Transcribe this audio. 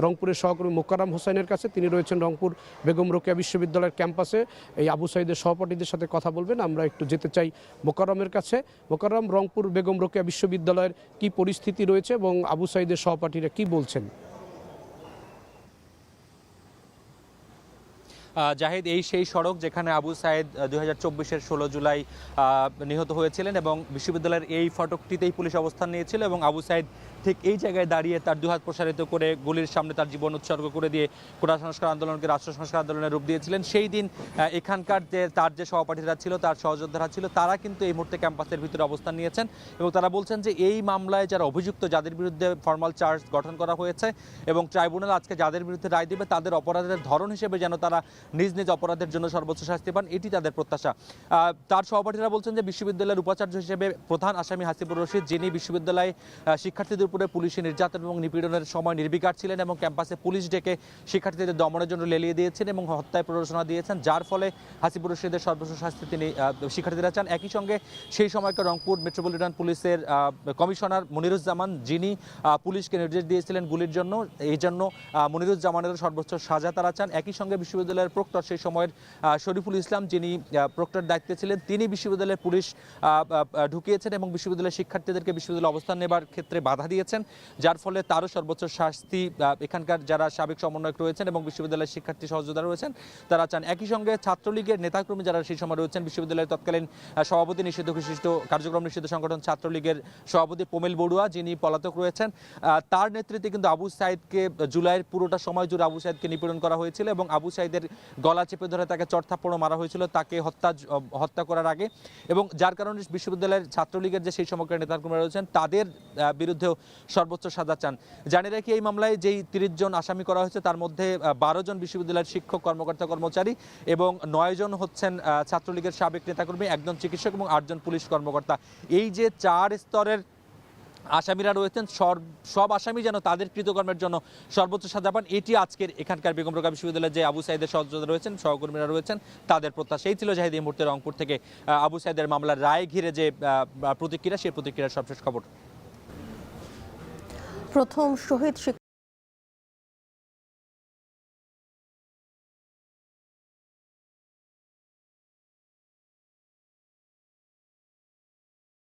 রংপুরের সহকর্মী মোকাররম হোসেনের কাছে। তিনি রয়েছেন রংপুর বেগম রোকেয়া বিশ্ববিদ্যালয়ের ক্যাম্পাসে, এই আবু সাঈদের সহপাঠীদের সাথে কথা বলবেন। আমরা একটু যেতে চাই মোকাররমের কাছে। মোকাররম, রংপুর বেগম রোকেয়া বিশ্ববিদ্যালয়ের কি পরিস্থিতি রয়েছে এবং আবু সাঈদের সহপাঠীরা কি বলছেন? জাহিদ, এই সেই সড়ক যেখানে আবু সাঈদ 2024-এর 16 জুলাই নিহত হয়েছিলেন এবং বিশ্ববিদ্যালয়ের এই ফটকটিতেই পুলিশ অবস্থান নিয়েছিল এবং আবু সাঈদ ঠিক এই জায়গায় দাঁড়িয়ে তার দুহাত প্রসারিত করে গুলির সামনে তার জীবন উৎসর্গ করে দিয়ে কোটা সংস্কার আন্দোলনকে রাষ্ট্র সংস্কার আন্দোলনের রূপ দিয়েছিলেন। সেই দিন এখানকার তার যে সহপাঠীরা ছিল, তার সহযোদ্ধারা ছিল, তারা কিন্তু এই মুহূর্তে ক্যাম্পাসের ভিতরে অবস্থান নিয়েছেন এবং তারা বলছেন যে এই মামলায় যারা অভিযুক্ত, যাদের বিরুদ্ধে ফর্মাল চার্জ গঠন করা হয়েছে এবং ট্রাইব্যুনাল আজকে যাদের বিরুদ্ধে রায় দেবে, তাদের অপরাধের ধরন হিসেবে যেন তারা নিজ নিজ অপরাধের জন্য সর্বোচ্চ শাস্তি পান, এটি তাদের প্রত্যাশা। তার সহপাঠীরা বলছেন যে বিশ্ববিদ্যালয়ের উপাচার্য হিসেবে প্রধান আসামি হাসিবুর রশিদ, যিনি বিশ্ববিদ্যালয়ে শিক্ষার্থীদের উপরে পুলিশি নির্যাতন এবং নিপীড়নের সময় নির্বিকার ছিলেন এবং ক্যাম্পাসে পুলিশ ডেকে শিক্ষার্থীদের দমনের জন্য লেলিয়ে দিয়েছেন এবং হত্যায় প্ররোচনা দিয়েছেন, যার ফলে হাসিবুর রশিদের সর্বোচ্চ শাস্তি তিনি শিক্ষার্থীরা চান। একই সঙ্গে সেই সময়কার রংপুর মেট্রোপলিটন পুলিশের কমিশনার মনিরুজ্জামান, যিনি পুলিশকে নির্দেশ দিয়েছিলেন গুলির জন্য, এই জন্য মনিরুজ্জামানের সর্বোচ্চ সাজা তারা চান। একই সঙ্গে বিশ্ববিদ্যালয়ের প্রক্টর সেই সময়ের শরীফুল ইসলাম, যিনি প্রক্টর দায়িত্বে ছিলেন, তিনি বিশ্ববিদ্যালয়ের পুলিশ ঢুকিয়েছেন এবং বিশ্ববিদ্যালয়ের শিক্ষার্থীদেরকে বিশ্ববিদ্যালয়ে অবস্থান নেবার ক্ষেত্রে বাধা দিয়েছেন, যার ফলে তারও সর্বোচ্চ শাস্তি এখানকার যারা সাবেক সমন্বয়ক রয়েছেন এবং বিশ্ববিদ্যালয়ের শিক্ষার্থী সহযোদ্ধা রয়েছেন তারা চান। একই সঙ্গে ছাত্রলীগের নেতাকর্মী যারা সেই সময় রয়েছেন, বিশ্ববিদ্যালয়ের তৎকালীন সভাপতি, নিষিদ্ধ ঘোষিত কার্যক্রম নিষিদ্ধ সংগঠন ছাত্রলীগের সভাপতি পোমেল বড়ুয়া, যিনি পলাতক রয়েছেন, তার নেতৃত্বে কিন্তু আবু সাঈদকে জুলাইয়ের পুরোটা সময় জুড়ে আবু সাঈদকে নিপীড়ন করা হয়েছিল এবং আবু সাঈদের গলা চেপে ধরে তাকে চড়থাপ্পড়ও মারা হয়েছিল তাকে হত্যা করার আগে, এবং যার কারণে বিশ্ববিদ্যালয়ের ছাত্রলীগের যে সেই সময়কার নেতাকর্মীরা রয়েছেন তাদের বিরুদ্ধেও সর্বোচ্চ সাজা চান। জানি রাখি, এই মামলায় যেই 30 জন আসামি করা হয়েছে তার মধ্যে 12 জন বিশ্ববিদ্যালয়ের শিক্ষক, কর্মকর্তা, কর্মচারী এবং 9 জন হচ্ছেন ছাত্রলীগের সাবেক নেতাকর্মী, 1 জন চিকিৎসক এবং 8 জন পুলিশ কর্মকর্তা। এই যে 4 স্তরের আসামিরা রয়েছেন, সব আসামি যেন তাদের কৃতকর্মের জন্য সর্বোচ্চ সাজা পান, এটি আজকের এখানকার বেগম রোকেয়া বিশ্ববিদ্যালয়ের যে আবু সাঈদের সহযোদ্ধা রয়েছেন, সহকর্মীরা রয়েছেন, তাদের প্রত্যাশা। এই ছিল জাহিদ এই মুহূর্তে রংপুর থেকে আবু সাঈদের মামলার রায় ঘিরে যে প্রতিক্রিয়া, সেই প্রতিক্রিয়ার সবশেষ খবর। প্রথম শহীদ